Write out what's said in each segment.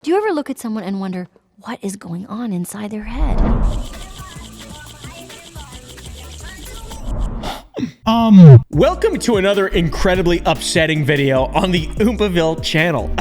Do you ever look at someone and wonder what is going on inside their head? Welcome to another incredibly upsetting video on the oompaville channel.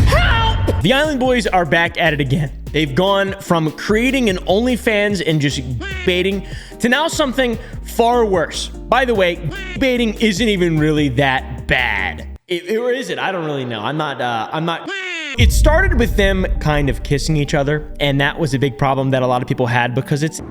Help! The Island Boys are back at it again. They've gone from creating an OnlyFans and just baiting to now something far worse. By the way, baiting isn't even really that bad. Or is it? I don't really know. I'm not. It started with them kind of kissing each other, and that was a big problem that a lot of people had because it's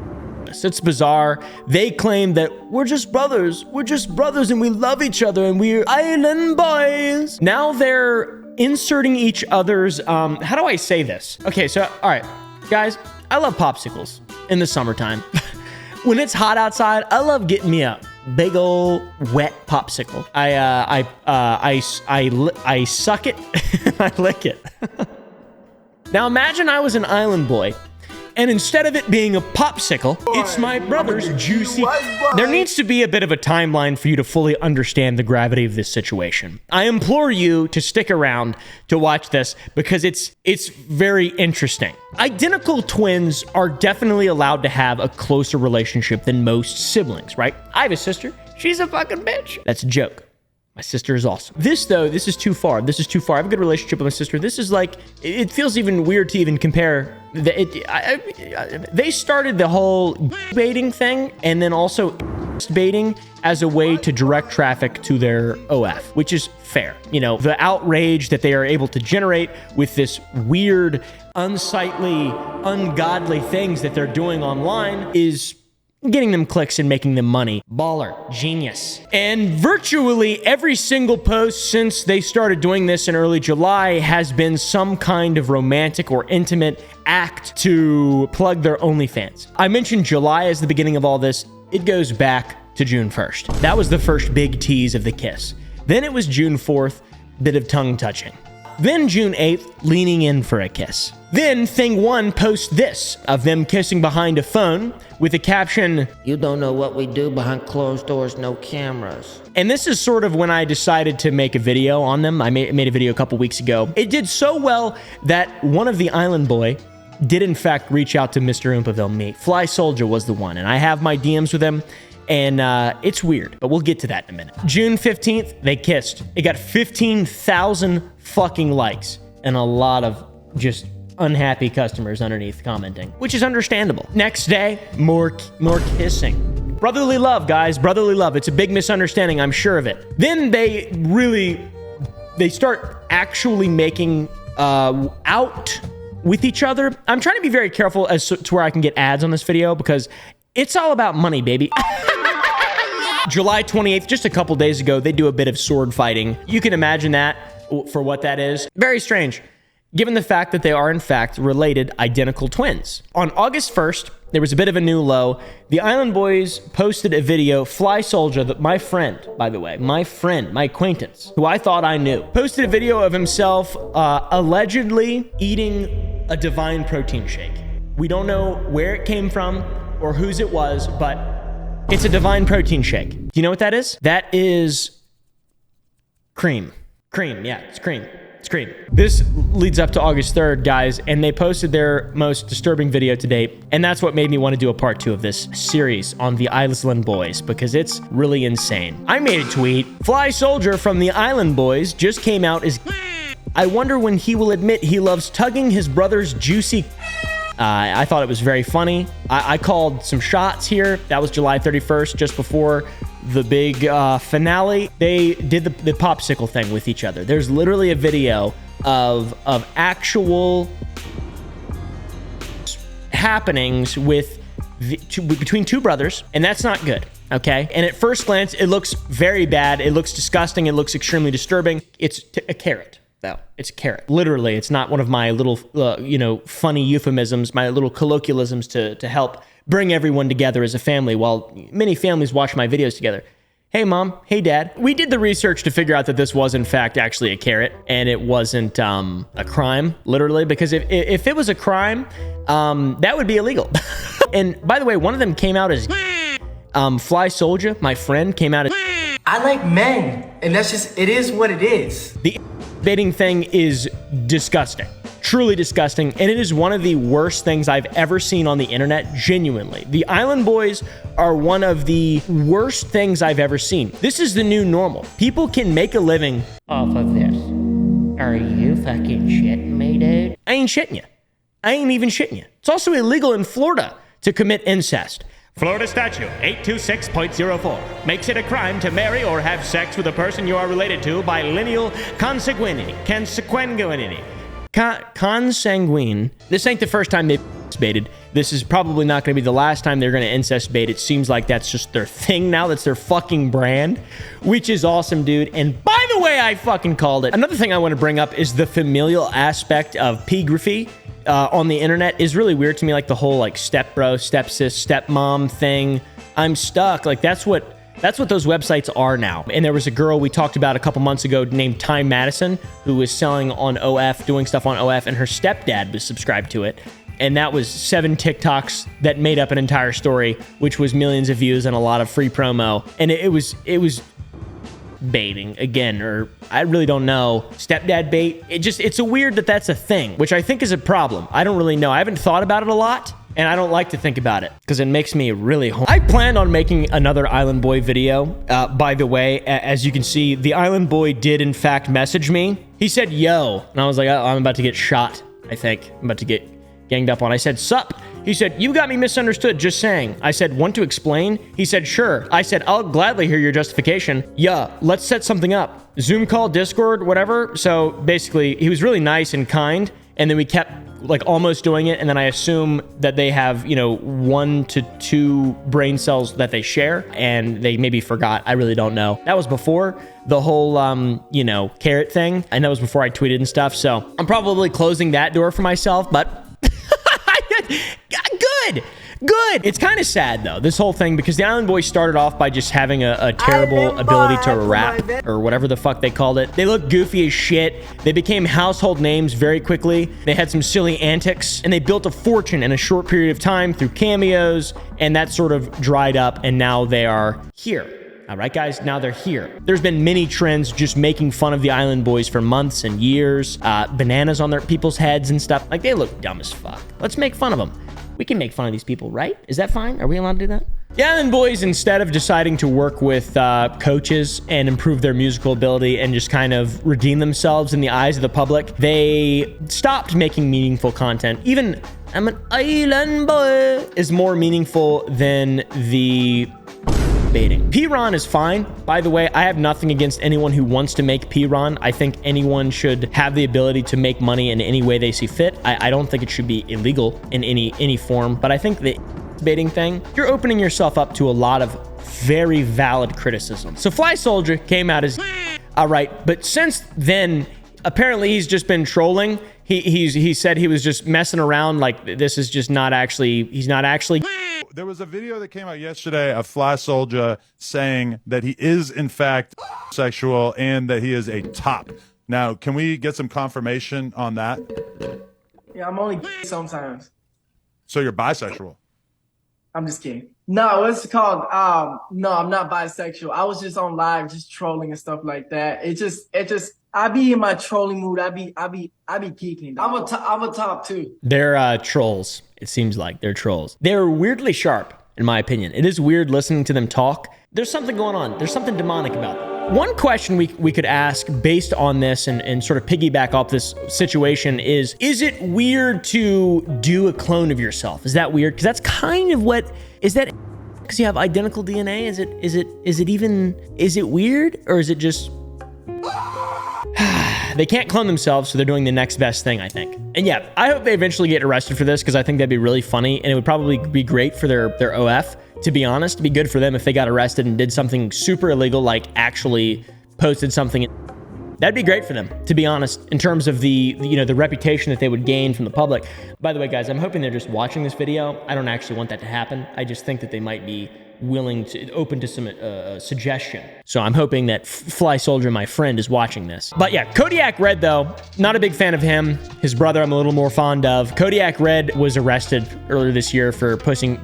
bizarre. They claim that we're just brothers and we love each other and we're Island Boys. Now they're inserting each other's, how do I say this? Okay, so, all right, guys, I love popsicles in the summertime. When it's hot outside, I love getting me a big old wet popsicle. I suck it and I lick it. Now imagine I was an island boy, and instead of it being a popsicle, it's my brother's juicy. There needs to be a bit of a timeline for you to fully understand the gravity of this situation. I implore you to stick around to watch this because it's very interesting. Identical twins are definitely allowed to have a closer relationship than most siblings, right? I have a sister. She's a fucking bitch. That's a joke. My sister is awesome. This is too far. This is too far. I have a good relationship with my sister. This is like, it feels even weird to even compare. They started the whole baiting thing and then also baiting as a way to direct traffic to their OF, which is fair. You know, the outrage that they are able to generate with this weird, unsightly, ungodly things that they're doing online is getting them clicks and making them money. Baller. Genius. And virtually every single post since they started doing this in early July has been some kind of romantic or intimate act to plug their OnlyFans. I mentioned July as the beginning of all this. It goes back to June 1st. That was the first big tease of the kiss. Then it was June 4th, bit of tongue touching. Then June 8th, leaning in for a kiss. Then Thing One posts this of them kissing behind a phone with a caption, "You don't know what we do behind closed doors, no cameras." And this is sort of when I decided to make a video on them. I made a video a couple weeks ago. It did so well that one of the Island Boy did in fact reach out to Mr. Oompaville, me. Fly Soldier was the one, and I have my DMs with him. And it's weird, but we'll get to that in a minute. June 15th, they kissed. It got 15,000 fucking likes and a lot of just unhappy customers underneath commenting, which is understandable. Next day, more kissing. Brotherly love, guys, brotherly love. It's a big misunderstanding, I'm sure of it. Then they start actually making out with each other. I'm trying to be very careful as to where I can get ads on this video because it's all about money, baby. July 28th, just a couple days ago, they do a bit of sword fighting. You can imagine that for what that is. Very strange, given the fact that they are, in fact, related identical twins. On August 1st, there was a bit of a new low. The Island Boys posted a video. Fly Soldier, my friend, by the way, my acquaintance, who I thought I knew, posted a video of himself allegedly eating a divine protein shake. We don't know where it came from or whose it was, but it's a divine protein shake. Do you know what that is? That is cream. Cream, yeah, it's cream. It's cream. This leads up to August 3rd, guys, and they posted their most disturbing video to date, and that's what made me want to do a part 2 of this series on the Island Boys, because it's really insane. I made a tweet. Fly Soldier from the Island Boys just came out as I wonder when he will admit he loves tugging his brother's juicy. I thought it was very funny. I called some shots here. That was July 31st, just before the big finale. They did the popsicle thing with each other. There's literally a video of actual happenings with between two brothers, and that's not good, okay? And at first glance, it looks very bad. It looks disgusting. It looks extremely disturbing. It's a carrot. Though it's a carrot. Literally, it's not one of my little, funny euphemisms, my little colloquialisms to help bring everyone together as a family while many families watch my videos together. Hey, Mom. Hey, Dad. We did the research to figure out that this was, in fact, actually a carrot, and it wasn't a crime, literally, because if it was a crime, that would be illegal. And by the way, one of them came out as Fly Soldier, my friend, came out as I like men, and that's just, it is what it is. baiting thing is disgusting. Truly disgusting, and it is one of the worst things I've ever seen on the internet, genuinely. The Island Boys are one of the worst things I've ever seen. This is the new normal. People can make a living Off of this. Are you fucking shitting me, dude? I ain't shitting you. I ain't even shitting you. It's also illegal in Florida to commit incest. Florida statute 826.04 makes it a crime to marry or have sex with a person you are related to by lineal consanguinity. Consanguine. This ain't the first time they've baited. This is probably not going to be the last time they're going to incest bait. It seems like that's just their thing now. That's their fucking brand, which is awesome, dude. And by the way, I fucking called it. Another thing I want to bring up is the familial aspect of pegraphy on the internet is really weird to me. Like the whole like stepbro, stepsis, stepmom thing. I'm stuck. Like that's what those websites are now. And there was a girl we talked about a couple months ago named Time Madison who was selling on OF, doing stuff on OF, and her stepdad was subscribed to it. And that was 7 TikToks that made up an entire story, which was millions of views and a lot of free promo. And it was baiting again, or I really don't know. Stepdad bait. It's a weird that's a thing, which I think is a problem. I don't really know. I haven't thought about it a lot. And I don't like to think about it because it makes me really I planned on making another Island Boy video. By the way, as you can see, the Island Boy did in fact message me. He said, yo. And I was like, oh, I'm about to get shot, I think. I'm about to get ganged up on. I said, sup? He said, you got me misunderstood, just saying. I said, want to explain? He said, sure. I said, I'll gladly hear your justification. Yeah, let's set something up. Zoom call, Discord, whatever. So basically, he was really nice and kind. And then we kept like almost doing it, and then I assume that they have 1 to 2 brain cells that they share, and they maybe forgot. I really don't know. That was before the whole carrot thing, and that was before I tweeted and stuff. So I'm probably closing that door for myself, but good. It's kind of sad though, this whole thing, because the Island Boys started off by just having a terrible ability to rap or whatever the fuck they called it. They looked goofy as shit. They became household names very quickly. They had some silly antics, and they built a fortune in a short period of time through cameos, and that sort of dried up, and now they are here. All right, guys, now they're here. There's been many trends just making fun of the Island Boys for months and years. Bananas on their people's heads and stuff. Like, they look dumb as fuck. Let's make fun of them. We can make fun of these people, right? Is that fine? Are we allowed to do that? The Island Boys, instead of deciding to work with coaches and improve their musical ability and just kind of redeem themselves in the eyes of the public, they stopped making meaningful content. Even I'm an Island Boy is more meaningful than the baiting. P-Ron is fine. By the way, I have nothing against anyone who wants to make P-Ron. I think anyone should have the ability to make money in any way they see fit. I don't think it should be illegal in any form, but I think the baiting thing, you're opening yourself up to a lot of very valid criticism. So Fly Soldier came out as all right, but since then, apparently he's just been trolling. He said he was just messing around, like this is just not actually, he's not actually. There was a video that came out yesterday of Fly Soldier saying that he is in fact sexual and that he is a top. Now, can we get some confirmation on that? Yeah, I'm only sometimes. So you're bisexual? I'm just kidding. No, what's it called? No, I'm not bisexual. I was just on live, just trolling and stuff like that. It just, I be in my trolling mood. I be geeking. I'm a top too. They're trolls. It seems like they're trolls. They're weirdly sharp, in my opinion. It is weird listening to them talk. There's something going on. There's something demonic about them. One question we could ask based on this and sort of piggyback off this situation is it weird to do a clone of yourself? Is that weird? Because that's kind of what, is that because you have identical DNA? Is it weird? Or is it just, they can't clone themselves, so they're doing the next best thing, I think. And yeah, I hope they eventually get arrested for this, because I think that'd be really funny, and it would probably be great for their OF, to be honest. It'd be good for them if they got arrested and did something super illegal, like actually posted something. That'd be great for them, to be honest, in terms of the reputation that they would gain from the public. By the way, guys, I'm hoping they're just watching this video. I don't actually want that to happen. I just think that they might be willing to, open to some suggestion. So I'm hoping that Fly Soldier, my friend, is watching this. But yeah, Kodiak Red though, not a big fan of him. His brother I'm a little more fond of. Kodiak Red was arrested earlier this year for pushing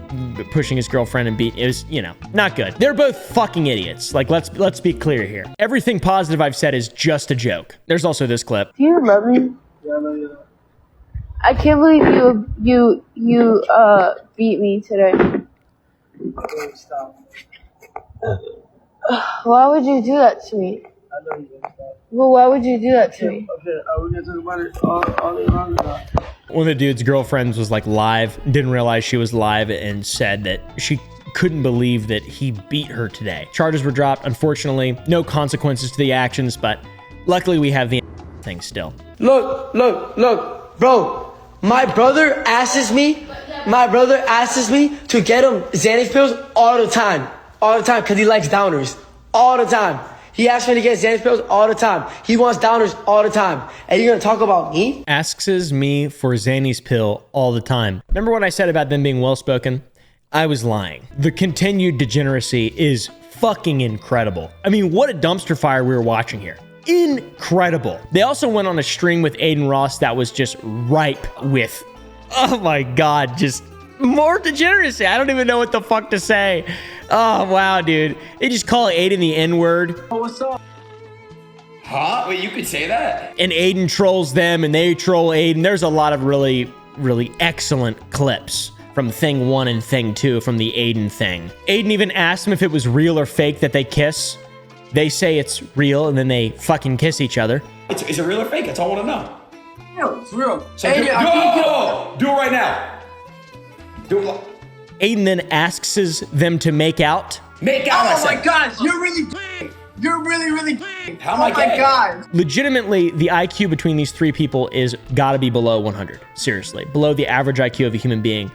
his girlfriend and it was, you know, not good. They're both fucking idiots. Like, let's be clear here. Everything positive I've said is just a joke. There's also this clip. Do you love me? Yeah, I know you. I can't believe you beat me today. Stop. Why would you do that to me? I know you. Well, why would you do that to me? Okay, we're gonna talk about it all day long ago. One of the dude's girlfriends was like live, didn't realize she was live, and said that she couldn't believe that he beat her today. Charges were dropped. Unfortunately, no consequences to the actions, but luckily we have the thing still. Look, bro. My brother asks me to get him Xanax pills all the time, because he likes downers, all the time. He asks me to get Xanax pills all the time. He wants downers all the time. And you're gonna talk about me? Asks me for Xanny's pill all the time. Remember what I said about them being well-spoken? I was lying. The continued degeneracy is fucking incredible. I mean, what a dumpster fire we were watching here. Incredible. They also went on a string with Aiden Ross that was just ripe with, oh my God, just more degeneracy. I don't even know what the fuck to say. Oh, wow, dude. They just call Aiden the N-word. Oh, what's up? Huh? Wait, you could say that? And Aiden trolls them and they troll Aiden. There's a lot of really, really excellent clips from Thing 1 and Thing 2 from the Aiden thing. Aiden even asked him if it was real or fake that they kiss. They say it's real, and then they fucking kiss each other. Is it real or fake? That's all I want to know. No, it's real. So do it right now. Do it. Aiden then asks them to make out. Make out, Oh my gosh, you're really gay. You're really gay. How am I Oh my gay? gosh. Legitimately, the IQ between these three people is gotta be below 100. Seriously, below the average IQ of a human being.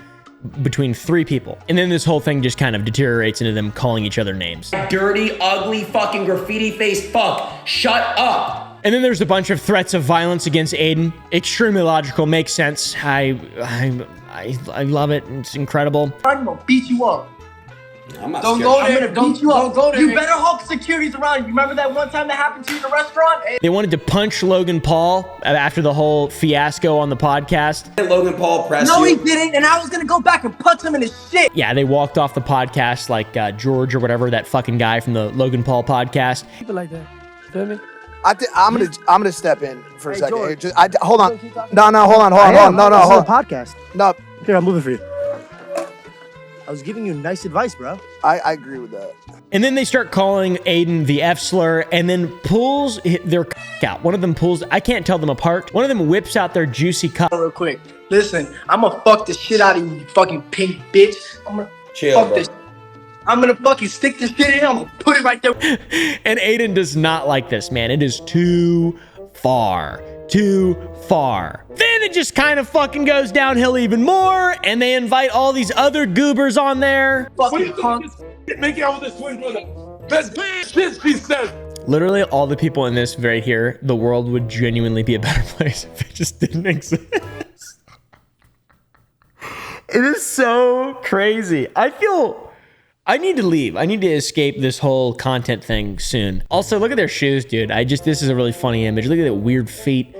Between three people. And then this whole thing just kind of deteriorates into them calling each other names. Dirty, ugly, fucking graffiti-faced fuck. Shut up. And then there's a bunch of threats of violence against Aiden. Extremely logical, makes sense. I love it. It's incredible. I'm gonna beat you up. I'm not Don't scared. go there. Don't Beat you up. go there. You better hope security's around you. Remember that one time that happened to you in the restaurant? Hey. They wanted to punch Logan Paul after the whole fiasco on the podcast. Logan Paul press No, you. he didn't, and I was gonna go back and punch him in his shit. Yeah, they walked off the podcast like George or whatever, that fucking guy from the Logan Paul podcast. People like that. Feel me? I'm gonna step in for a second. George. Hold on. No, hold on. Hold on. Podcast. No, Here, I'm moving for you. I was giving you nice advice, bro. I agree with that. And then they start calling Aiden the F slur and then pulls their out. One of them pulls, I can't tell them apart. One of them whips out their juicy cup. Real quick. Listen, I'm gonna fuck the shit out of you, you fucking pink bitch. I'm gonna Chill, fuck bro. this. I'm gonna fucking stick this shit in. I'm gonna put it right there. And Aiden does not like this, man. It is too far. Too far. Then it just kind of fucking goes downhill even more, and they invite all these other goobers on there. Fucking punk. Make out with this twin brother. That's shit, she says. Literally all the people in this right here, the world would genuinely be a better place if it just didn't exist. It is so crazy. I need to leave. I need to escape this whole content thing soon. Also, look at their shoes, dude. This is a really funny image. Look at that weird feet.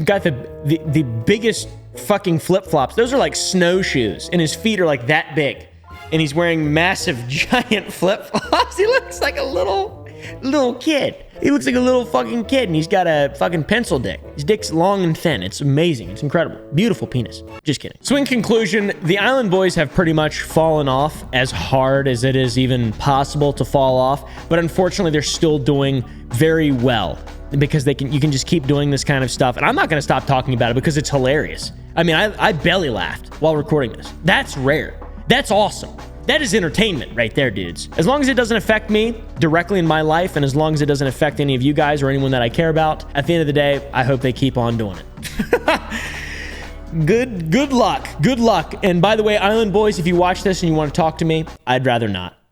Got the biggest fucking flip-flops. Those are like snowshoes, and his feet are like that big. And he's wearing massive, giant flip-flops. He looks like a little kid. He looks like a little fucking kid, and he's got a fucking pencil dick. His dick's long and thin. It's amazing. It's incredible. Beautiful penis. Just kidding. So in conclusion, the Island Boys have pretty much fallen off as hard as it is even possible to fall off. But unfortunately, they're still doing very well because you can just keep doing this kind of stuff. And I'm not going to stop talking about it because it's hilarious. I mean, I belly laughed while recording this. That's rare. That's awesome. That is entertainment right there, dudes. As long as it doesn't affect me directly in my life, and as long as it doesn't affect any of you guys or anyone that I care about, at the end of the day, I hope they keep on doing it. Good luck. Good luck. And by the way, Island Boys, if you watch this and you want to talk to me, I'd rather not.